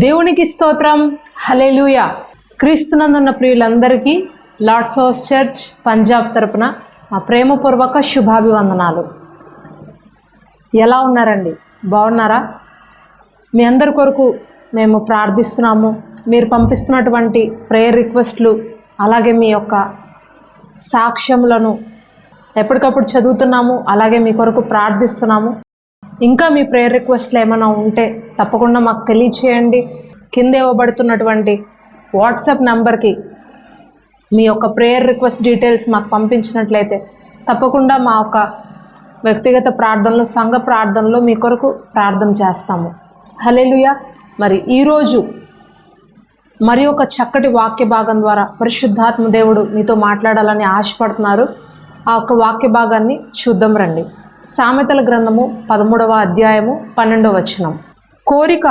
దేవునికి స్తోత్రం. హల్లెలూయా. క్రీస్తునందున్న ప్రియులందరికీ Lord's house church Punjab తరపున మా ప్రేమపూర్వక శుభాభివందనాలు. ఎలా ఉన్నారండి? బాగున్నారా? మీ అందరి కొరకు మేము ప్రార్థిస్తున్నాము. మీరు పంపిస్తున్నటువంటి ప్రేయర్ రిక్వెస్ట్లు అలాగే మీ యొక్క సాక్ష్యములను ఎప్పటికప్పుడు చదువుతున్నాము. అలాగే మీ కొరకు ప్రార్థిస్తున్నాము. ఇంకా మీ ప్రేయర్ రిక్వెస్ట్లు ఏమైనా ఉంటే తప్పకుండా మాకు తెలియచేయండి. కింద ఇవ్వబడుతున్నటువంటి వాట్సాప్ నెంబర్కి మీ యొక్క ప్రేయర్ రిక్వెస్ట్ డీటెయిల్స్ మాకు పంపించినట్లయితే తప్పకుండా మా యొక్క వ్యక్తిగత ప్రార్థనలు, సంఘ ప్రార్థనలో మీ కొరకు ప్రార్థన చేస్తాము. హల్లెలూయా. మరి ఈరోజు మరి ఒక చక్కటి వాక్య భాగం ద్వారా పరిశుద్ధాత్మ దేవుడు మీతో మాట్లాడాలని ఆశపడుతున్నారు. ఆ యొక్క వాక్య భాగాన్ని చూద్దాం రండి. సామెతల గ్రంథము 13వ అధ్యాయము 12వ వచనం. కోరిక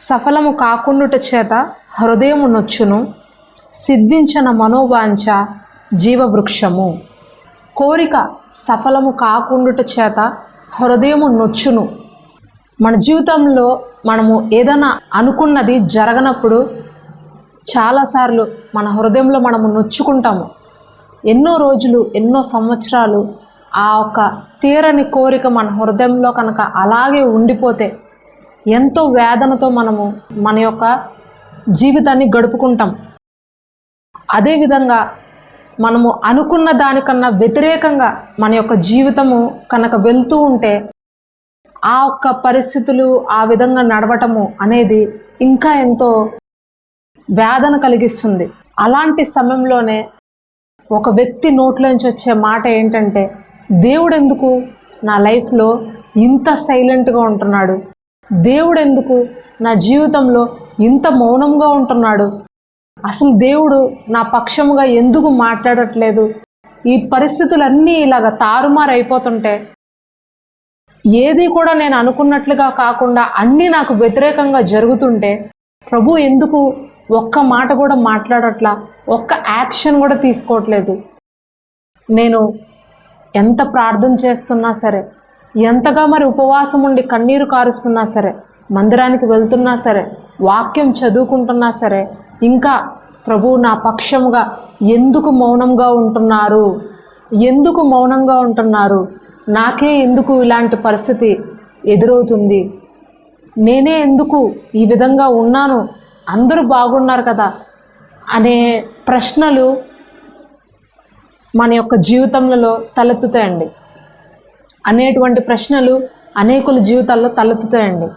సఫలము కాకుండుట చేత హృదయము నొచ్చును, సిద్ధించిన మనోవాంఛ జీవవృక్షము. కోరిక సఫలము కాకుండుట చేత హృదయము నొచ్చును. మన జీవితంలో మనము ఏదైనా అనుకున్నది జరగనప్పుడు చాలాసార్లు మన హృదయంలో మనము నొచ్చుకుంటాము. ఎన్నో రోజులు, ఎన్నో సంవత్సరాలు ఆ ఒక తీరని కోరిక మన హృదయంలో కనుక అలాగే ఉండిపోతే ఎంతో వేదనతో మనము మన యొక్క జీవితాన్ని గడుపుకుంటాం. అదేవిధంగా మనము అనుకున్న దానికన్నా వ్యతిరేకంగా మన యొక్క జీవితము కనుక వెళ్తూ ఉంటే ఆ ఒక్క పరిస్థితులు ఆ విధంగా నడవటము అనేది ఇంకా ఎంతో వేదన కలిగిస్తుంది. అలాంటి సమయంలోనే ఒక వ్యక్తి నోట్లోంచి వచ్చే మాట ఏంటంటే, దేవుడు ఎందుకు నా లైఫ్లో ఇంత సైలెంట్గా ఉంటున్నాడు? దేవుడు ఎందుకు నా జీవితంలో ఇంత మౌనంగా ఉంటున్నాడు? అసలు దేవుడు నా పక్షముగా ఎందుకు మాట్లాడట్లేదు? ఈ పరిస్థితులన్నీ ఇలాగ తారుమారు అయిపోతుంటే, ఏది కూడా నేను అనుకున్నట్లుగా కాకుండా అన్నీ నాకు వ్యతిరేకంగా జరుగుతుంటే ప్రభు ఎందుకు ఒక్క మాట కూడా మాట్లాడట్లా? ఒక్క యాక్షన్ కూడా తీసుకోవట్లేదు? నేను ఎంత ప్రార్థన చేస్తున్నా సరే, ఎంతగా మరి ఉపవాసం ఉండి కన్నీరు కారుస్తున్నా సరే, మందిరానికి వెళ్తున్నా సరే, వాక్యం చదువుకుంటున్నా సరే, ఇంకా ప్రభు నా పక్షముగా ఎందుకు మౌనంగా ఉంటున్నారు? ఎందుకు మౌనంగా ఉంటున్నారు? నాకే ఎందుకు ఇలాంటి పరిస్థితి ఎదురవుతుంది? నేనే ఎందుకు ఈ విధంగా ఉన్నాను? అందరూ బాగున్నారు కదా అనే ప్రశ్నలు మన యొక్క జీవితంలో తలెత్తుతాయండి. అనేటువంటి ప్రశ్నలు అనేకుల జీవితాల్లో తలెత్తుతాయండి.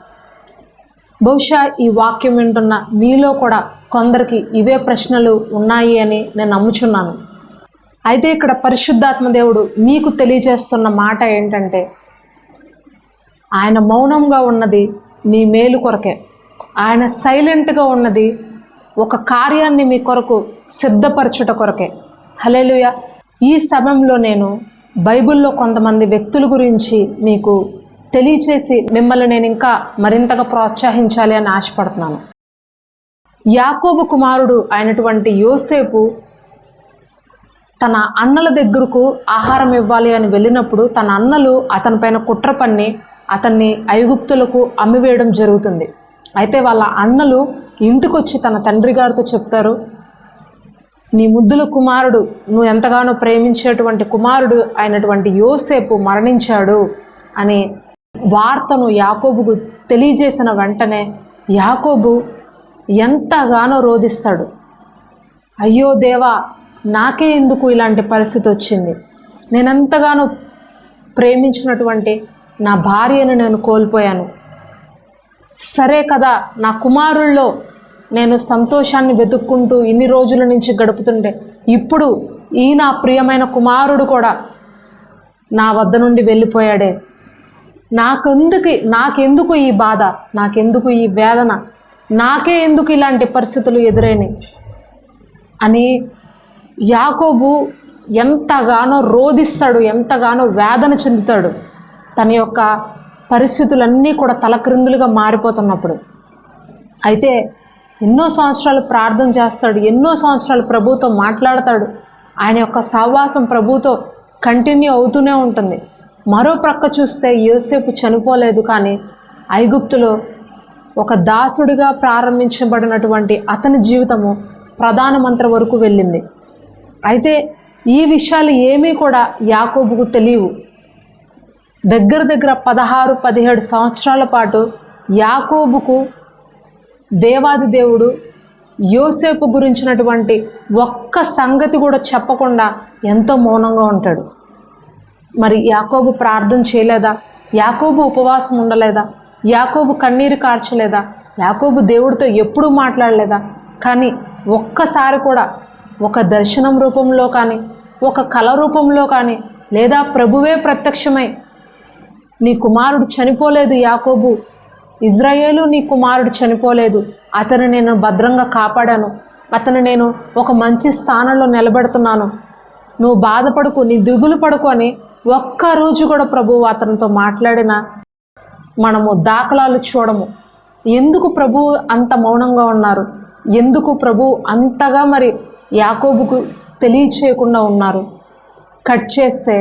బహుశా ఈ వాక్యం వింటున్న మీలో కూడా కొందరికి ఇవే ప్రశ్నలు ఉన్నాయి అని నేను నమ్ముచున్నాను. అయితే ఇక్కడ పరిశుద్ధాత్మ దేవుడు మీకు తెలియజేస్తున్న మాట ఏంటంటే, ఆయన మౌనంగా ఉన్నది మీ మేలు కొరకే. ఆయన సైలెంట్గా ఉన్నది ఒక కార్యాన్ని మీ కొరకు సిద్ధపరచుట కొరకే. హల్లెలూయా. ఈ సమయంలో నేను బైబిల్లో కొంతమంది వ్యక్తుల గురించి మీకు తెలియచేసి మిమ్మల్ని నేను ఇంకా మరింతగా ప్రోత్సహించాలి అని ఆశపడుతున్నాను. యాకోబు కుమారుడు అయినటువంటి యోసేపు తన అన్నల దగ్గరకు ఆహారం ఇవ్వాలి అని వెళ్ళినప్పుడు తన అన్నలు అతని పైన కుట్ర పన్ని అతన్ని ఐగుప్తులకు అమ్మివేయడం జరుగుతుంది. అయితే వాళ్ళ అన్నలు ఇంటికొచ్చి తన తండ్రి గారితో చెప్తారు, నీ ముద్దుల కుమారుడు, నువ్వు ఎంతగానో ప్రేమించేటువంటి కుమారుడు అయినటువంటి యోసేపు మరణించాడు అనే వార్తను యాకోబుకు తెలియజేసిన వెంటనే యాకోబు ఎంతగానో రోధిస్తాడు. అయ్యో దేవా, నాకే ఎందుకు ఇలాంటి పరిస్థితి వచ్చింది? నేనెంతగానో ప్రేమించినటువంటి నా భార్యను నేను కోల్పోయాను. సరే కదా, నా కుమారుల్లో నేను సంతోషాన్ని వెతుక్కుంటూ ఇన్ని రోజుల నుంచి గడుపుతుంటే ఇప్పుడు ఈ నా ప్రియమైన కుమారుడు కూడా నా వద్ద నుండి వెళ్ళిపోయాడే. నాకెందుకు ఈ బాధ? నాకెందుకు ఈ వేదన? నాకే ఎందుకు ఇలాంటి పరిస్థితులు ఎదురైనాయి అని యాకోబు ఎంతగానో రోధిస్తాడు, ఎంతగానో వేదన చెందుతాడు. తన యొక్క పరిస్థితులన్నీ కూడా తలక్రిందులుగా మారిపోతున్నప్పుడు. అయితే ఎన్నో సంవత్సరాలు ప్రార్థన చేస్తాడు, ఎన్నో సంవత్సరాలు ప్రభుతో మాట్లాడతాడు. ఆయన యొక్క సహవాసం ప్రభుతో కంటిన్యూ అవుతూనే ఉంటుంది. మరో ప్రక్క చూస్తే యోసేపు చనిపోలేదు, కానీ ఐగుప్తులో ఒక దాసుడిగా ప్రారంభించబడినటువంటి అతని జీవితము ప్రధానమంత్రి వరకు వెళ్ళింది. అయితే ఈ విషయాలు ఏమీ కూడా యాకోబుకు తెలియవు. దగ్గర 16-17 సంవత్సరాల పాటు యాకోబుకు దేవాది దేవుడు యోసేపు గురించినటువంటి ఒక్క సంగతి కూడా చెప్పకుండా ఎంతో మౌనంగా ఉంటాడు. మరి యాకోబు ప్రార్థన చేయలేదా? యాకోబు ఉపవాసం ఉండలేదా? యాకోబు కన్నీరు కార్చలేదా? యాకోబు దేవుడితో ఎప్పుడూ మాట్లాడలేదా? కానీ ఒక్కసారి కూడా ఒక దర్శనం రూపంలో కానీ, ఒక కళ రూపంలో కానీ, లేదా ప్రభువే ప్రత్యక్షమై నీ కుమారుడు చనిపోలేదు యాకోబు, ఇజ్రాయేలు నీ కుమారుడు చనిపోలేదు, అతను నేను భద్రంగా కాపాడాను, అతను నేను ఒక మంచి స్థానంలో నిలబెడుతున్నాను, నువ్వు బాధపడకు, నీ దిగులు పడకు అని ఒక్కరోజు కూడా ప్రభువు అతనితో మాట్లాడిన మనము దాఖలాలు చూడము. ఎందుకు ప్రభువు అంత మౌనంగా ఉన్నారు? ఎందుకు ప్రభువు అంతగా మరి యాకోబుకు తెలియచేయకుండా ఉన్నారు? కట్ చేస్తే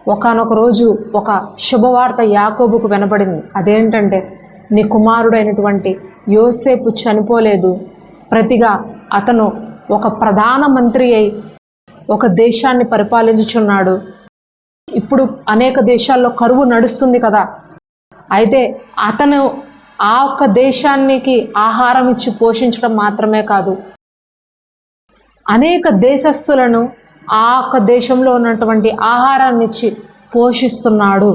ఒకానొక రోజు ఒక శుభవార్త యాకోబుకు వినపడింది. అదేంటంటే, నీ కుమారుడైనటువంటి యోసేపు చనిపోలేదు, ప్రతిగా అతను ఒక ప్రధానమంత్రి అయి ఒక దేశాన్ని పరిపాలించుచున్నాడు. ఇప్పుడు అనేక దేశాల్లో కరువు నడుస్తుంది కదా, అయితే అతను ఆ ఒక్క దేశానికి ఆహారం ఇచ్చి పోషించడం మాత్రమే కాదు, అనేక దేశస్థులను ఆ ఒక్క దేశంలో ఉన్నటువంటి ఆహారాన్ని ఇచ్చి పోషిస్తున్నాడు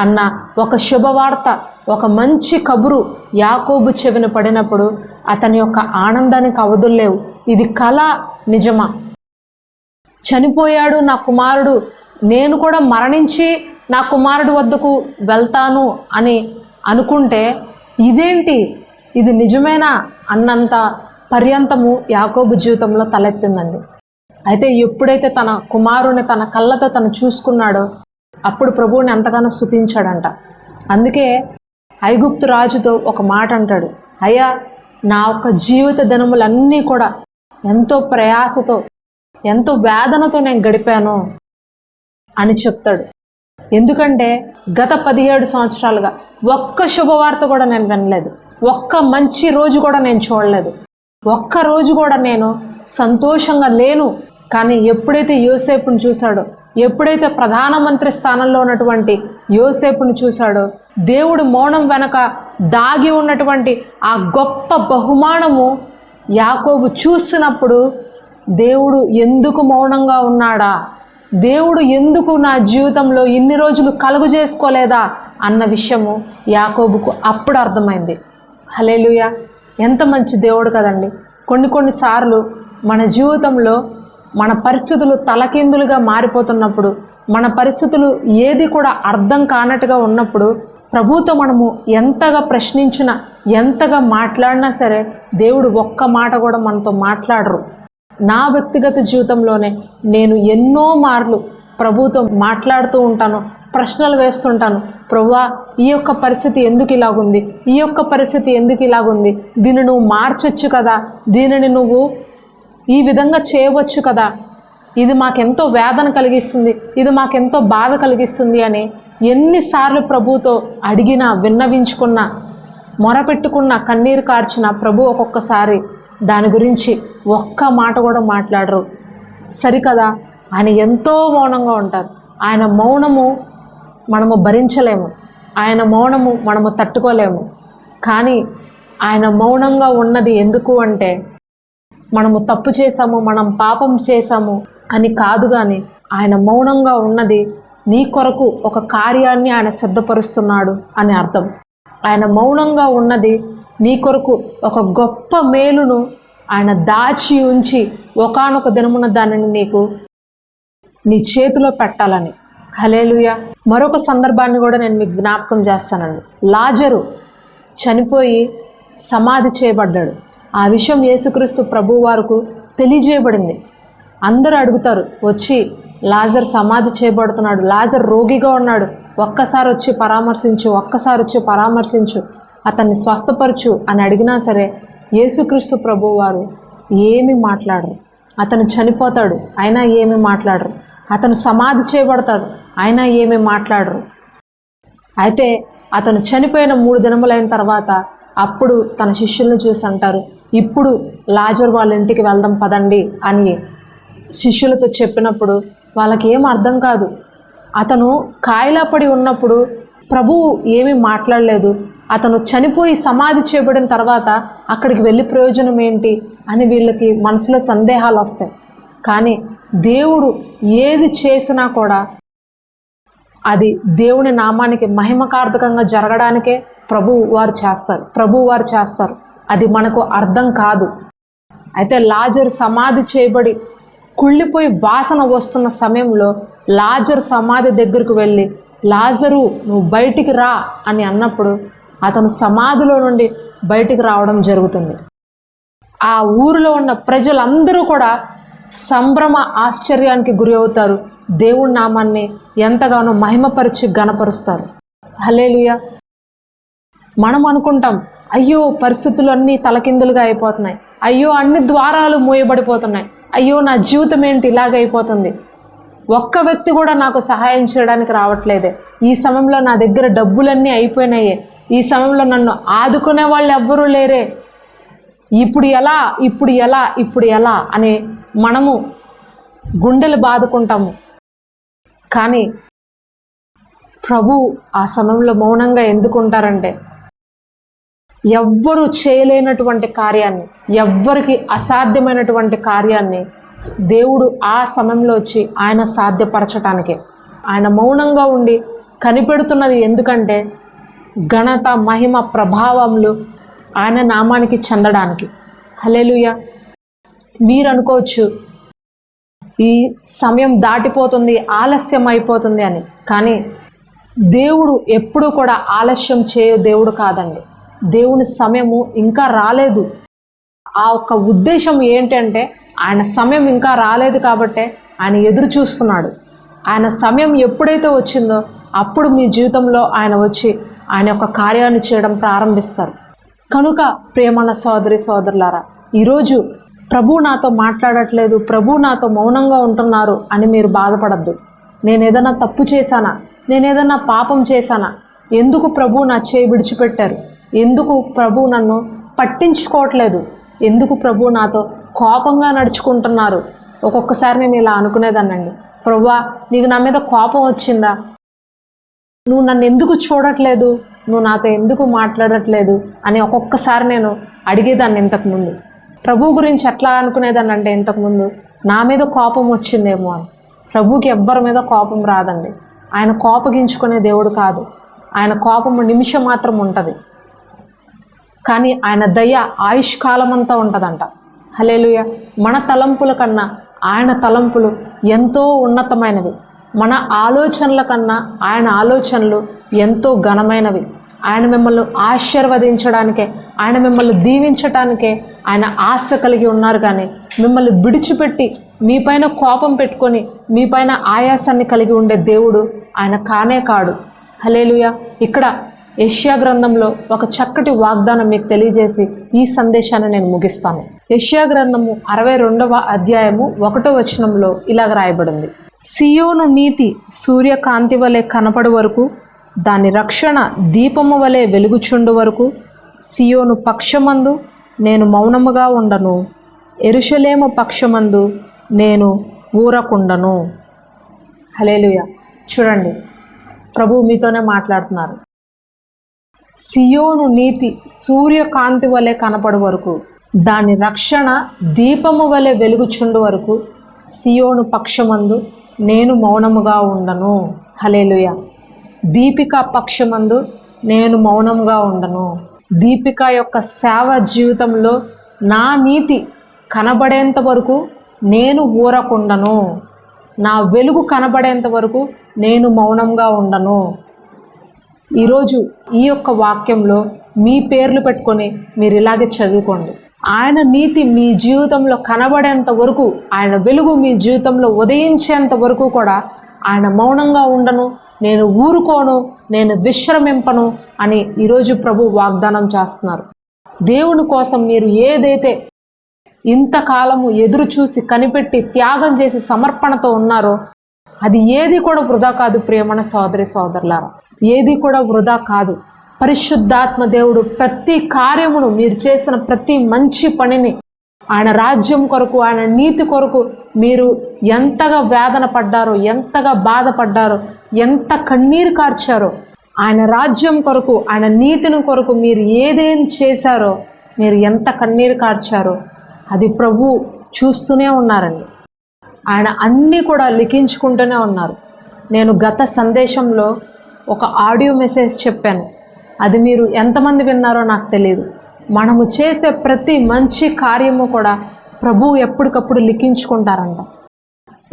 అన్న ఒక శుభవార్త, ఒక మంచి కబురు యాకోబు చెవిన పడినప్పుడు అతని యొక్క ఆనందానికి అవధులు లేవు. ఇది కళ నిజమా? చనిపోయాడు నా కుమారుడు, నేను కూడా మరణించి నా కుమారుడు వద్దకు వెళ్తాను అని అనుకుంటే ఇదేంటి, ఇది నిజమేనా అన్నంత పర్యంతము యాకోబు జీవితంలో తలెత్తిందండి. అయితే ఎప్పుడైతే తన కుమారుని తన కళ్ళతో తను చూసుకున్నాడో అప్పుడు ప్రభువుని ఎంతగానో స్తుతించాడంట. అందుకే ఐగుప్తు రాజుతో ఒక మాట అంటాడు, అయ్యా నా యొక్క జీవిత దినములన్నీ కూడా ఎంతో ప్రయాసతో ఎంతో వేదనతో నేను గడిపాను అని చెప్తాడు. ఎందుకంటే గత 17 సంవత్సరాలుగా ఒక్క శుభవార్త కూడా నేను వినలేదు, ఒక్క మంచి రోజు కూడా నేను చూడలేదు, ఒక్క రోజు కూడా నేను సంతోషంగా లేను. కానీ ఎప్పుడైతే యోసేపుని చూశాడో, ఎప్పుడైతే ప్రధానమంత్రి స్థానంలో ఉన్నటువంటి యోసేపుని చూశాడో, దేవుడు మౌనం వెనక దాగి ఉన్నటువంటి ఆ గొప్ప బహుమానము యాకోబు చూసినప్పుడు, దేవుడు ఎందుకు మౌనంగా ఉన్నాడా, దేవుడు ఎందుకు నా జీవితంలో ఇన్ని రోజులు కలుగు చేసుకోలేదా అన్న విషయము యాకోబుకు అప్పుడు అర్థమైంది. హల్లెలూయా! ఎంత మంచి దేవుడు కదండి. కొన్నిసార్లు మన జీవితంలో మన పరిస్థితులు తలకిందులుగా మారిపోతున్నప్పుడు, మన పరిస్థితులు ఏది కూడా అర్థం కానట్టుగా ఉన్నప్పుడు, ప్రభుతో మనము ఎంతగా ప్రశ్నించినా, ఎంతగా మాట్లాడినా సరే దేవుడు ఒక్క మాట కూడా మనతో మాట్లాడరు. నా వ్యక్తిగత జీవితంలోనే నేను ఎన్నో మార్లు ప్రభుతో మాట్లాడుతూ ఉంటాను, ప్రశ్నలు వేస్తుంటాను. ప్రభువా, ఈ యొక్క పరిస్థితి ఎందుకు ఇలాగుంది, ఈ యొక్క పరిస్థితి ఎందుకు ఇలాగుంది, దీన్ని నువ్వు మార్చొచ్చు కదా, దీనిని నువ్వు ఈ విధంగా చేయవచ్చు కదా, ఇది మాకెంతో వేదన కలిగిస్తుంది, ఇది మాకెంతో బాధ కలిగిస్తుంది అని ఎన్నిసార్లు ప్రభుతో అడిగినా, విన్నవించుకున్నా, మొరపెట్టుకున్నా, కన్నీరు కార్చిన ప్రభు ఒక్కొక్కసారి దాని గురించి ఒక్క మాట కూడా మాట్లాడరు. సరికదా, ఆయన ఎంతో మౌనంగా ఉంటారు. ఆయన మౌనము మనము భరించలేము, ఆయన మౌనము మనము తట్టుకోలేము. కానీ ఆయన మౌనంగా ఉన్నది ఎందుకు అంటే, మనము తప్పు చేశాము, మనం పాపం చేశాము అని కాదు, కానీ ఆయన మౌనంగా ఉన్నది నీ కొరకు ఒక కార్యాన్ని ఆయన సిద్ధపరుస్తున్నాడు అని అర్థం. ఆయన మౌనంగా ఉన్నది నీ కొరకు ఒక గొప్ప మేలును ఆయన దాచి ఉంచి ఒకానొక దినమున దానిని నీకు నీ చేతిలో పెట్టాలని. హల్లెలూయా! మరొక సందర్భాన్ని కూడా నేను మీకు జ్ఞాపకం చేస్తానండి. లాజరు చనిపోయి సమాధి చేయబడ్డాడు. ఆ విషయం యేసుక్రీస్తు ప్రభు వారికి తెలియజేయబడింది. అందరూ అడుగుతారు వచ్చి, లాజర్ సమాధి చేయబడుతున్నాడు, లాజర్ రోగిగా ఉన్నాడు, ఒక్కసారి వచ్చి పరామర్శించు, ఒక్కసారి వచ్చి పరామర్శించు, అతన్ని స్వస్థపరచు అని అడిగినా సరే యేసుక్రీస్తు ప్రభు వారు ఏమీ మాట్లాడరు. అతను చనిపోతాడు అయినా ఏమీ మాట్లాడరు, అతను సమాధి చేయబడతాడు అయినా ఏమీ మాట్లాడరు. అయితే అతను చనిపోయిన 3 దినములైన తర్వాత అప్పుడు తన శిష్యులను చూసి అంటారు, ఇప్పుడు లాజరు వాళ్ళ ఇంటికి వెళ్దాం పదండి అని శిష్యులతో చెప్పినప్పుడు వాళ్ళకి ఏం అర్థం కాదు. అతను కాయిలా పడి ఉన్నప్పుడు ప్రభువు ఏమీ మాట్లాడలేదు. అతను చనిపోయి సమాధి చేయబడిన తర్వాత అక్కడికి వెళ్ళి ప్రయోజనం ఏంటి అని వీళ్ళకి మనసులో సందేహాలు వస్తాయి. కానీ దేవుడు ఏది చేసినా కూడా అది దేవుని నామానికి మహిమకార్థకంగా జరగడానికే ప్రభువు వారు చేస్తారు. అది మనకు అర్థం కాదు. అయితే లాజరు సమాధి చేయబడి కుళ్ళిపోయి వాసన వస్తున్న సమయంలో లాజరు సమాధి దగ్గరకు వెళ్ళి, లాజరు నువ్వు బయటికి రా అని అన్నప్పుడు అతను సమాధిలో నుండి బయటికి రావడం జరుగుతుంది. ఆ ఊరిలో ఉన్న ప్రజలందరూ కూడా సంభ్రమ ఆశ్చర్యానికి గురి అవుతారు. దేవుడి నామాన్ని ఎంతగానో మహిమపరిచి గణపరుస్తారు. హల్లెలూయా. మనం అనుకుంటాం, అయ్యో పరిస్థితులు అన్నీ తలకిందులుగా అయిపోతున్నాయి, అయ్యో అన్ని ద్వారాలు మూయబడిపోతున్నాయి, అయ్యో నా జీవితం ఏంటి ఇలాగైపోతుంది, ఒక్క వ్యక్తి కూడా నాకు సహాయం చేయడానికి రావట్లేదే, ఈ సమయంలో నా దగ్గర డబ్బులన్నీ అయిపోయినాయే, ఈ సమయంలో నన్ను ఆదుకునే వాళ్ళు ఎవ్వరూ లేరే, ఇప్పుడు ఎలా అని మనము గుండెలు బాదుకుంటాము. కానీ ప్రభు ఆ సమయంలో మౌనంగా ఎందుకుంటారంటే, ఎవ్వరూ చేయలేనటువంటి కార్యాన్ని, ఎవ్వరికి అసాధ్యమైనటువంటి కార్యాన్ని దేవుడు ఆ సమయంలో వచ్చి ఆయన సాధ్యపరచటానికే. ఆయన మౌనంగా ఉండి కనిపెడుతున్నది ఎందుకంటే ఘనత, మహిమ, ప్రభావములు ఆయన నామానికి చెందడానికి. హల్లెలూయా. మీరు అనుకోవచ్చు ఈ సమయం దాటిపోతుంది, ఆలస్యం అయిపోతుంది అని. కానీ దేవుడు ఎప్పుడూ కూడా ఆలస్యం చేయు దేవుడు కాదండి. దేవుని సమయము ఇంకా రాలేదు. ఆ ఒక్క ఉద్దేశం ఏంటంటే ఆయన సమయం ఇంకా రాలేదు కాబట్టే ఆయన ఎదురు చూస్తున్నాడు. ఆయన సమయం ఎప్పుడైతే వచ్చిందో అప్పుడు మీ జీవితంలో ఆయన వచ్చి ఆయన యొక్క కార్యాన్ని చేయడం ప్రారంభిస్తారు. కనుక ప్రియమైన సోదరి సోదరులారా, ఈరోజు ప్రభు నాతో మాట్లాడట్లేదు, ప్రభు నాతో మౌనంగా ఉంటున్నారు అని మీరు బాధపడద్దు. నేను ఏదైనా తప్పు చేశానా, నేను ఏదైనా పాపం చేశానా, ఎందుకు ప్రభు నా చేయి విడిచిపెట్టారు, ఎందుకు ప్రభు నన్ను పట్టించుకోవట్లేదు, ఎందుకు ప్రభు నాతో కోపంగా నడుచుకుంటున్నారు. ఒక్కొక్కసారి నేను ఇలా అనుకునేదాన్నండి, ప్రభువా నీకు నా మీద కోపం వచ్చిందా, నువ్వు నన్ను ఎందుకు చూడట్లేదు, నువ్వు నాతో ఎందుకు మాట్లాడట్లేదు అని ఒక్కొక్కసారి నేను అడిగేదాన్ని. ఇంతకుముందు ప్రభు గురించి ఎట్లా అనుకునేదాన్ని అంటే, ఇంతకుముందు నా మీద కోపం వచ్చిందేమో అని. ప్రభుకి ఎవ్వరి మీద కోపం రాదండి. ఆయన కోపగించుకునే దేవుడు కాదు. ఆయన కోపము నిమిషం మాత్రం ఉంటుంది, కానీ ఆయన దయ ఆయుష్కాలం అంతా ఉంటుందంట. హల్లెలూయా. మన తలంపుల కన్నా ఆయన తలంపులు ఎంతో ఉన్నతమైనవి. మన ఆలోచనల కన్నా ఆయన ఆలోచనలు ఎంతో ఘనమైనవి. ఆయన మిమ్మల్ని ఆశీర్వదించడానికే, ఆయన మిమ్మల్ని దీవించడానికే ఆయన ఆశ కలిగి ఉన్నారు. కానీ మిమ్మల్ని విడిచిపెట్టి మీపైన కోపం పెట్టుకొని మీపైన ఆయాసాన్ని కలిగి ఉండే దేవుడు ఆయన కానే కాడు. హల్లెలూయా. ఇక్కడ యెషయా గ్రంథంలో ఒక చక్కటి వాగ్దానం మీకు తెలియజేసి ఈ సందేశాన్ని నేను ముగిస్తాను. యెషయా గ్రంథము 62వ అధ్యాయము 1వ వచనంలో ఇలాగ రాయబడింది, సియోను నీతి సూర్యకాంతి వలె కనపడు వరకు, దాని రక్షణ దీపము వలె వెలుగుచుండు వరకు, సియోను పక్షమందు నేను మౌనముగా ఉండను, యెరూషలేము పక్షమందు నేను ఊరకుండను. హల్లెలూయా. చూడండి, ప్రభు మీతోనే మాట్లాడుతున్నారు. సియోను నీతి సూర్యకాంతి వలె కనపడు వరకు, దాని రక్షణ దీపము వలె వెలుగుచుండు వరకు, సియోను పక్షమందు నేను మౌనముగా ఉండను. హల్లెలూయా. దీపిక పక్షమందు నేను మౌనముగా ఉండను. దీపిక యొక్క సేవ జీవితంలో నా నీతి కనబడేంత వరకు నేను ఊరకుండను, నా వెలుగు కనబడేంత వరకు నేను మౌనంగా ఉండను. ఈరోజు ఈ యొక్క వాక్యంలో మీ పేర్లు పెట్టుకొని మీరు ఇలాగే చదువుకోండి. ఆయన నీతి మీ జీవితంలో కనబడేంత వరకు, ఆయన వెలుగు మీ జీవితంలో ఉదయించేంత వరకు కూడా ఆయన మౌనంగా ఉండను, నేను ఊరుకోను, నేను విశ్రమింపను అని ఈరోజు ప్రభు వాగ్దానం చేస్తున్నారు. దేవుని కోసం మీరు ఏదైతే ఇంతకాలము ఎదురు చూసి కనిపెట్టి త్యాగం చేసి సమర్పణతో ఉన్నారో అది ఏది కూడా వృధా కాదు. ప్రియమైన సోదరి సోదరులారా, ఏది కూడా వృధా కాదు. పరిశుద్ధాత్మ దేవుడు ప్రతి కార్యమును, మీరు చేసిన ప్రతి మంచి పనిని, ఆయన రాజ్యం కొరకు, ఆయన నీతి కొరకు మీరు ఎంతగా వేదన పడ్డారో, ఎంతగా బాధపడ్డారో, ఎంత కన్నీరు కార్చారో, ఆయన రాజ్యం కొరకు, ఆయన నీతిని కొరకు మీరు ఏదేం చేశారో, మీరు ఎంత కన్నీరు కార్చారో అది ప్రభు చూస్తూనే ఉన్నారండి. ఆయన అన్నీ కూడా లిఖించుకుంటూనే ఉన్నారు. నేను గత సందేశంలో ఒక ఆడియో మెసేజ్ చెప్పాను. అది మీరు ఎంతమంది విన్నారో నాకు తెలియదు. మనము చేసే ప్రతి మంచి కార్యము కూడా ప్రభువు ఎప్పటికప్పుడు లిఖించుకుంటారంట.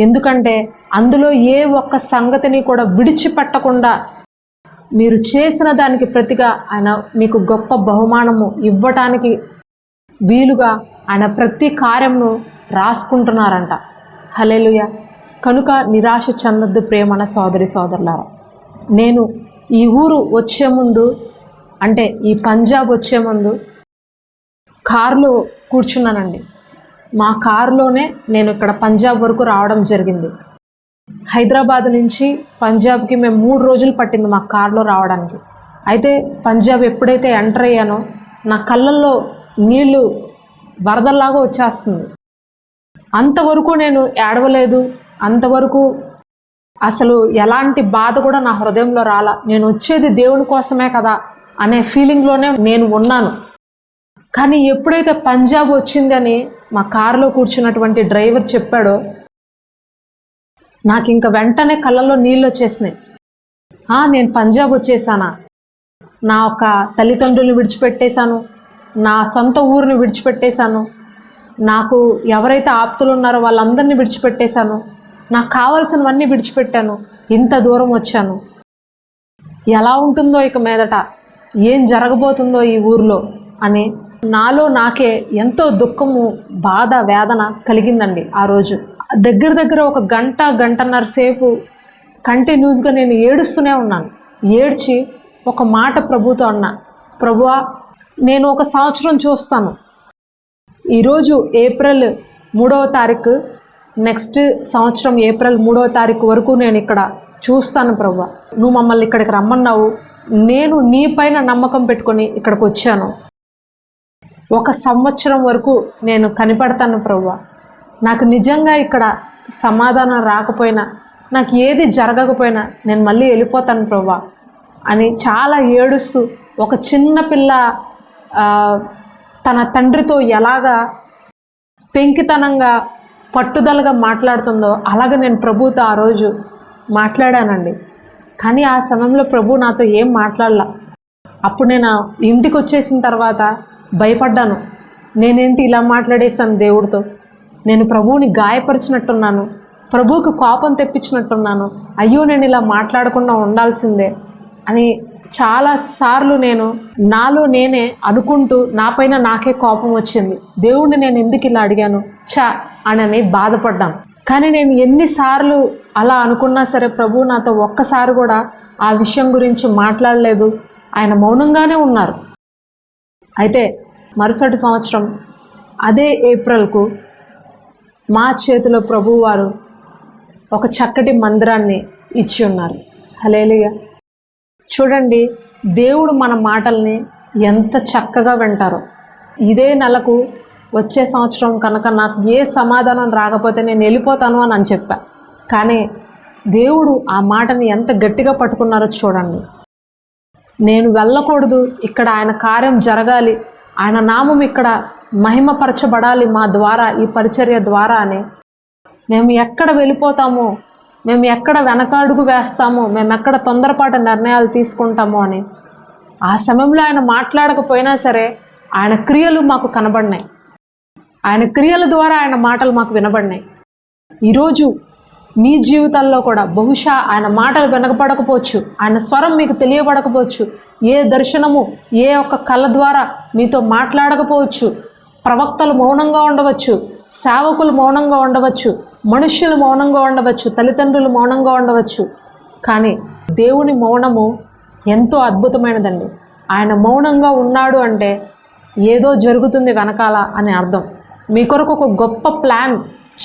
ఎందుకంటే అందులో ఏ ఒక్క సంగతిని కూడా విడిచిపెట్టకుండా మీరు చేసిన దానికి ప్రతిగా ఆయన మీకు గొప్ప బహుమానము ఇవ్వటానికి వీలుగా ఆయన ప్రతి కార్యమును రాసుకుంటున్నారంట. హల్లెలూయా. కనుక నిరాశ చెందొద్దు ప్రేమన సోదరి సోదరులారా. నేను ఈ ఊరు వచ్చే ముందు, అంటే ఈ పంజాబ్ వచ్చే ముందు కారులో కూర్చున్నానండి. మా కారులోనే నేను ఇక్కడ పంజాబ్ వరకు రావడం జరిగింది. హైదరాబాద్ నుంచి పంజాబ్కి మేము 3 రోజులు పట్టింది మా కారులో రావడానికి. అయితే పంజాబ్ ఎప్పుడైతే ఎంటర్ అయ్యానో నా కళ్ళల్లో నీళ్ళు వరదల్లాగా వచ్చేస్తుంది. అంతవరకు నేను ఏడవలేదు, అంతవరకు అసలు ఎలాంటి బాధ కూడా నా హృదయంలో రాలా. నేను వచ్చేది దేవుని కోసమే కదా అనే ఫీలింగ్లోనే నేను ఉన్నాను. కానీ ఎప్పుడైతే పంజాబ్ వచ్చిందని మా కారులో కూర్చున్నటువంటి డ్రైవర్ చెప్పాడో నాకు ఇంకా వెంటనే కళ్ళల్లో నీళ్ళు వచ్చేసినాయి. నేను పంజాబ్ వచ్చేసానా, నా ఒక తల్లిదండ్రులను విడిచిపెట్టేశాను, నా సొంత ఊరిని విడిచిపెట్టేశాను, నాకు ఎవరైతే ఆప్తులు ఉన్నారో వాళ్ళందరినీ విడిచిపెట్టేశాను, నాకు కావాల్సినవన్నీ విడిచిపెట్టాను, ఇంత దూరం వచ్చాను, ఎలా ఉంటుందో ఇక మీదట, ఏం జరగబోతుందో ఈ ఊరిలో అని నాలో నాకే ఎంతో దుఃఖము, బాధ, వేదన కలిగిందండి. ఆ రోజు దగ్గర ఒక గంటన్నర సేపు కంటిన్యూస్గా నేను ఏడుస్తూనే ఉన్నాను. ఏడ్చి ఒక మాట ప్రభుతో అన్నా, ప్రభువా నేను 1 సంవత్సరం చూస్తాను. ఈరోజు ఏప్రిల్ 3వ తారీఖు, నెక్స్ట్ సంవత్సరం ఏప్రిల్ 3వ తారీఖు వరకు నేను ఇక్కడ చూస్తాను ప్రభువా. నువ్వు మమ్మల్ని ఇక్కడికి రమ్మన్నావు, నేను నీ పైన నమ్మకం పెట్టుకొని ఇక్కడికి వచ్చాను. 1 సంవత్సరం వరకు నేను కనిపెడతాను ప్రభువా. నాకు నిజంగా ఇక్కడ సమాధానం రాకపోయినా, నాకు ఏది జరగకపోయినా నేను మళ్ళీ వెళ్ళిపోతాను ప్రభువా అని చాలా ఏడుస్తూ, ఒక చిన్న పిల్ల తన తండ్రితో ఎలాగా పెంకితనంగా పట్టుదలగా మాట్లాడుతుందో అలాగే నేను ప్రభుతో ఆ రోజు మాట్లాడానండి. కానీ ఆ సమయంలో ప్రభు నాతో ఏం మాట్లాడలా. అప్పుడు నేను ఇంటికి వచ్చేసిన తర్వాత భయపడ్డాను. నేనేంటి ఇలా మాట్లాడేశాను దేవుడితో, నేను ప్రభువుని గాయపరిచినట్టున్నాను, ప్రభువుకు కోపం తెప్పించినట్టున్నాను, అయ్యో నేను ఇలా మాట్లాడకుండా ఉండాల్సిందే అని చాలాసార్లు నేను నాలో నేనే అనుకుంటూ నాపైన నాకే కోపం వచ్చింది. దేవుణ్ణి నేను ఎందుకు ఇలా అడిగాను అని బాధపడ్డాను. కానీ నేను ఎన్నిసార్లు అలా అనుకున్నా సరే ప్రభు నాతో ఒక్కసారి కూడా ఆ విషయం గురించి మాట్లాడలేదు. ఆయన మౌనంగానే ఉన్నారు. అయితే మరుసటి సంవత్సరం అదే ఏప్రిల్కు మా చేతిలో ప్రభువు వారు ఒక చక్కటి మందిరాన్ని ఇచ్చి ఉన్నారు. హల్లెలూయా. చూడండి, దేవుడు మన మాటల్ని ఎంత చక్కగా వింటారో. ఇదే నెలకు వచ్చే సంవత్సరం కనుక నాకు ఏ సమాధానం రాకపోతే నేను వెళ్ళిపోతాను అని చెప్పా. కానీ దేవుడు ఆ మాటని ఎంత గట్టిగా పట్టుకున్నారో చూడండి. నేను వెళ్ళకూడదు, ఇక్కడ ఆయన కార్యం జరగాలి, ఆయన నామం ఇక్కడ మహిమపరచబడాలి మా ద్వారా, ఈ పరిచర్య ద్వారా అని మేము ఎక్కడ వెళ్ళిపోతామో, మేము ఎక్కడ వెనకడుగు వేస్తామో, మేము ఎక్కడ తొందరపాటు నిర్ణయాలు తీసుకుంటామో అని ఆ సమయంలో ఆయన మాట్లాడకపోయినా సరే ఆయన క్రియలు మాకు కనబడినాయి. ఆయన క్రియల ద్వారా ఆయన మాటలు మాకు వినబడినాయి. ఈరోజు మీ జీవితాల్లో కూడా బహుశా ఆయన మాటలు వినపడకపోవచ్చు, ఆయన స్వరం మీకు తెలియబడకపోవచ్చు, ఏ దర్శనము, ఏ ఒక్క కళ ద్వారా మీతో మాట్లాడకపోవచ్చు, ప్రవక్తలు మౌనంగా ఉండవచ్చు, సేవకులు మౌనంగా ఉండవచ్చు, మనుష్యులు మౌనంగా ఉండవచ్చు, తల్లిదండ్రులు మౌనంగా ఉండవచ్చు. కానీ దేవుని మౌనము ఎంతో అద్భుతమైనదండి. ఆయన మౌనంగా ఉన్నాడు అంటే ఏదో జరుగుతుంది వెనకాల అని అర్థం. మీ కొరకు ఒక గొప్ప ప్లాన్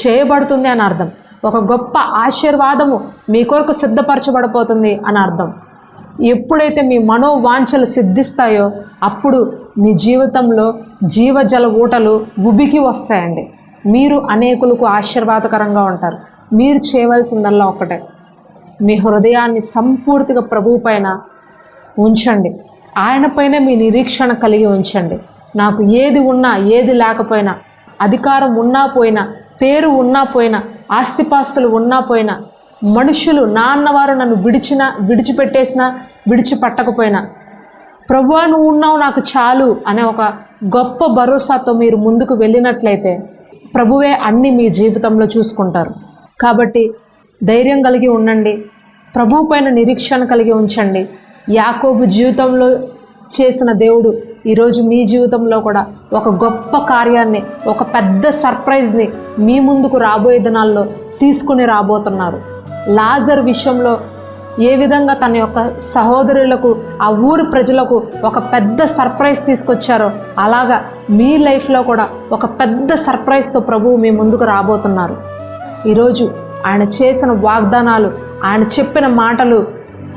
చేయబడుతుంది అని అర్థం. ఒక గొప్ప ఆశీర్వాదము మీ కొరకు సిద్ధపరచబడిపోతుంది అని అర్థం. ఎప్పుడైతే మీ మనోవాంఛలు సిద్ధిస్తాయో అప్పుడు మీ జీవితంలో జీవజల ఊటలు ఉబికి వస్తాయండి. మీరు అనేకులకు ఆశీర్వాదకరంగా ఉంటారు. మీరు చేయవలసిందల్లా ఒకటే, మీ హృదయాన్ని సంపూర్తిగా ప్రభువు పైన ఉంచండి. ఆయనపైనే మీ నిరీక్షణ కలిగి ఉంచండి. నాకు ఏది ఉన్నా ఏది లేకపోయినా, అధికారం ఉన్నా పోయినా, పేరు ఉన్నా పోయినా, ఆస్తిపాస్తులు ఉన్నా పోయినా, మనుషులు నాన్నవారు నన్ను విడిచిపెట్టేసినా విడిచిపట్టకపోయినా, ప్రభువా నువ్వు ఉన్నావు నాకు చాలు అనే ఒక గొప్ప భరోసాతో మీరు ముందుకు వెళ్ళినట్లయితే ప్రభువే అన్నీ మీ జీవితంలో చూసుకుంటారు. కాబట్టి ధైర్యం కలిగి ఉండండి. ప్రభువు పైన నిరీక్షణ కలిగి ఉంచండి. యాకోబు జీవితంలో చేసిన దేవుడు ఈరోజు మీ జీవితంలో కూడా ఒక గొప్ప కార్యాన్ని, ఒక పెద్ద సర్ప్రైజ్ని మీ ముందుకు రాబోయే దినాల్లో తీసుకుని రాబోతున్నారు. లాజర్ విషయంలో ఏ విధంగా తన యొక్క సహోదరులకు, ఆ ఊరు ప్రజలకు ఒక పెద్ద సర్ప్రైజ్ తీసుకొచ్చారో అలాగా మీ లైఫ్లో కూడా ఒక పెద్ద సర్ప్రైజ్తో ప్రభువు మీ ముందుకు రాబోతున్నారు. ఈరోజు ఆయన చేసిన వాగ్దానాలు, ఆయన చెప్పిన మాటలు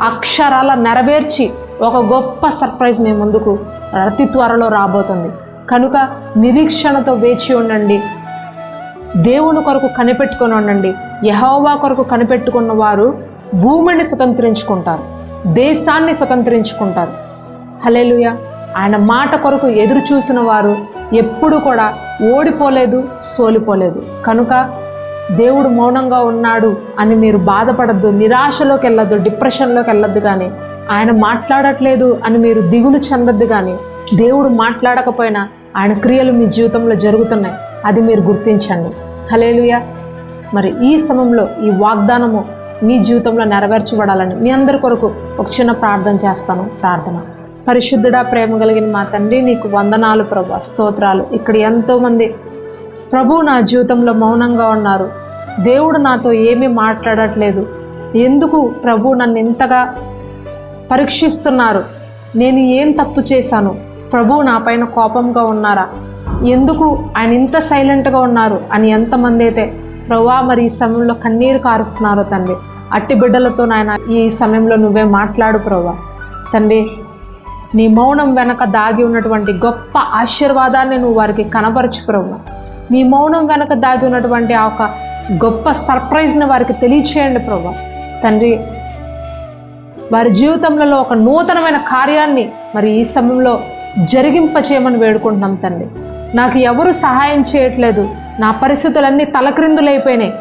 అక్షరాల నెరవేర్చి ఒక గొప్ప సర్ప్రైజ్ మీ ముందుకు అతి త్వరలో రాబోతుంది. కనుక నిరీక్షణతో వేచి ఉండండి. దేవుని కొరకు కనిపెట్టుకొని ఉండండి. యెహోవా కొరకు కనిపెట్టుకున్న వారు భూమిని స్వతంత్రించుకుంటారు, దేశాన్ని స్వతంత్రించుకుంటారు. హల్లెలూయా. ఆయన మాట కొరకు ఎదురు చూసిన వారు ఎప్పుడు కూడా ఓడిపోలేదు, సోలిపోలేదు. కనుక దేవుడు మౌనంగా ఉన్నాడు అని మీరు బాధపడద్దు, నిరాశలోకి వెళ్ళొద్దు, డిప్రెషన్లోకి వెళ్ళొద్దు. కానీ ఆయన మాట్లాడట్లేదు అని మీరు దిగులు చెందొద్దు. కానీ దేవుడు మాట్లాడకపోయినా ఆయన క్రియలు మీ జీవితంలో జరుగుతున్నాయి, అది మీరు గుర్తించండి. హల్లెలూయా. మరి ఈ సమయంలో ఈ వాగ్దానము మీ జీవితంలో నెరవేర్చబడాలని మీ అందరి కొరకు ఒక చిన్న ప్రార్థన చేస్తాను. ప్రార్థన. పరిశుద్ధుడా, ప్రేమ కలిగిన మా తండ్రి, నీకు వందనాలు ప్రభు, స్తోత్రాలు. ఇక్కడ ఎంతోమంది ప్రభు నా జీవితంలో మౌనంగా ఉన్నారు. దేవుడు నాతో ఏమీ మాట్లాడట్లేదు, ఎందుకు ప్రభు నన్ను ఇంతగా పరీక్షిస్తున్నారు, నేను ఏం తప్పు చేశాను, ప్రభు నా పైన కోపంగా ఉన్నారా, ఎందుకు ఆయన ఇంత సైలెంట్గా ఉన్నారు అని ఎంతమంది అయితే ప్రభువా మరి ఈ సమయంలో కన్నీరు కారుస్తున్నారో తండ్రి, అట్టి బిడ్డలతో నాయన ఈ సమయంలో నువ్వే మాట్లాడు ప్రభువా. తండ్రి, నీ మౌనం వెనక దాగి ఉన్నటువంటి గొప్ప ఆశీర్వాదాన్ని నువ్వు వారికి కనపరచు ప్రభువా. మీ మౌనం వెనక దాగి ఉన్నటువంటి ఆ ఒక గొప్ప సర్ప్రైజ్ని వారికి తెలియచేయండి ప్రభువా. తండ్రి, వారి జీవితంలో ఒక నూతనమైన కార్యాన్ని మరి ఈ సమయంలో జరిగింపచేయమని వేడుకుంటున్నాం తండ్రి. నాకు ఎవరు సహాయం చేయట్లేదు, నా పరిస్థితులన్నీ తలక్రిందులైపోయినాయి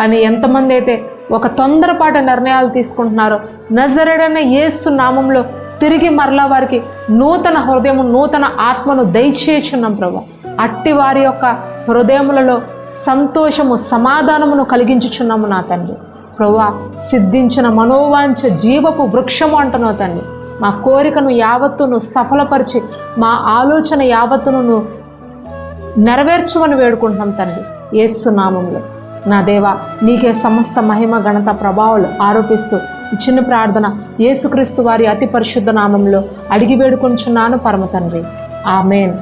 అని ఎంతమంది అయితే ఒక తొందరపాటు నిర్ణయాలు తీసుకుంటున్నారో, నజరేయుడైన యేసు నామంలో తిరిగి మరలా వారికి నూతన హృదయము, నూతన ఆత్మను దయచేయుచున్నాం ప్రభువా. అట్టి వారి యొక్క హృదయములలో సంతోషము, సమాధానమును కలిగించుచున్నాము నా తండ్రి. ప్రభువా, సిద్ధించిన మనోవాంఛ జీవపు వృక్షము అంటున్నావు తండ్రి. మా కోరికను యావత్తును సఫలపరిచి మా ఆలోచన యావత్తును నెరవేర్చమని వేడుకుంటున్నాం తండ్రి యేసు నామములో. నా దేవా, నీకే సమస్త మహిమ, ఘనత, ప్రభావాలు ఆరోపిస్తూ చిన్న ప్రార్థన యేసుక్రీస్తు వారి అతి పరిశుద్ధ నామంలో అడిగి వేడుకొంచున్నాను పరమ తండ్రి. ఆమేన్.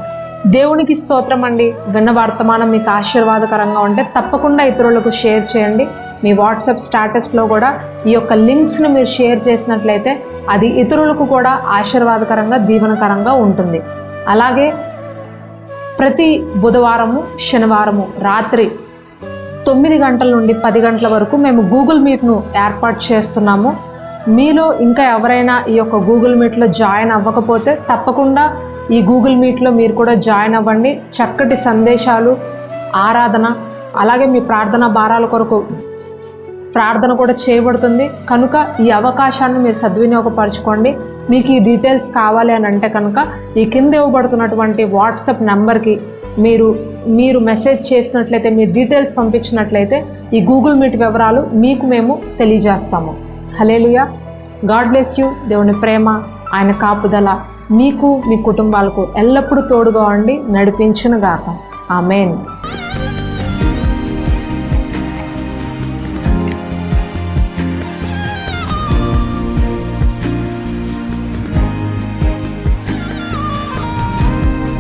దేవునికి స్తోత్రం అండి. విన్న వర్తమానం మీకు ఆశీర్వాదకరంగా ఉంటే తప్పకుండా ఇతరులకు షేర్ చేయండి. మీ వాట్సాప్ స్టేటస్లో కూడా ఈ యొక్క లింక్స్ని మీరు షేర్ చేసినట్లయితే అది ఇతరులకు కూడా ఆశీర్వాదకరంగా, దీవెనకరంగా ఉంటుంది. అలాగే ప్రతి బుధవారము, శనివారము రాత్రి 9 గంటల నుండి 10 గంటల వరకు మేము గూగుల్ మీట్ను ఏర్పాటు చేస్తున్నాము. మీలో ఇంకా ఎవరైనా ఈ యొక్క గూగుల్ మీట్లో జాయిన్ అవ్వకపోతే తప్పకుండా ఈ గూగుల్ మీట్లో మీరు కూడా జాయిన్ అవ్వండి. చక్కటి సందేశాలు, ఆరాధన, అలాగే మీ ప్రార్థన భారాల కొరకు ప్రార్థన కూడా చేయబడుతుంది. కనుక ఈ అవకాశాన్ని మీరు సద్వినియోగపరచుకోండి. మీకు ఈ డీటెయిల్స్ కావాలి అని అంటే కనుక ఈ కింద ఇవ్వబడుతున్నటువంటి వాట్సాప్ నెంబర్కి మీరు మెసేజ్ చేసినట్లయితే, మీ డీటెయిల్స్ పంపించినట్లయితే ఈ గూగుల్ మీట్ వివరాలు మీకు మేము తెలియజేస్తాము. హల్లెలూయా. God bless you. దేవుని ప్రేమ, ఆయన కాపుదల మీకు, మీ కుటుంబాలకు ఎల్లప్పుడూ తోడుగా ఉండి నడిపించునుగాక. ఆమేన్.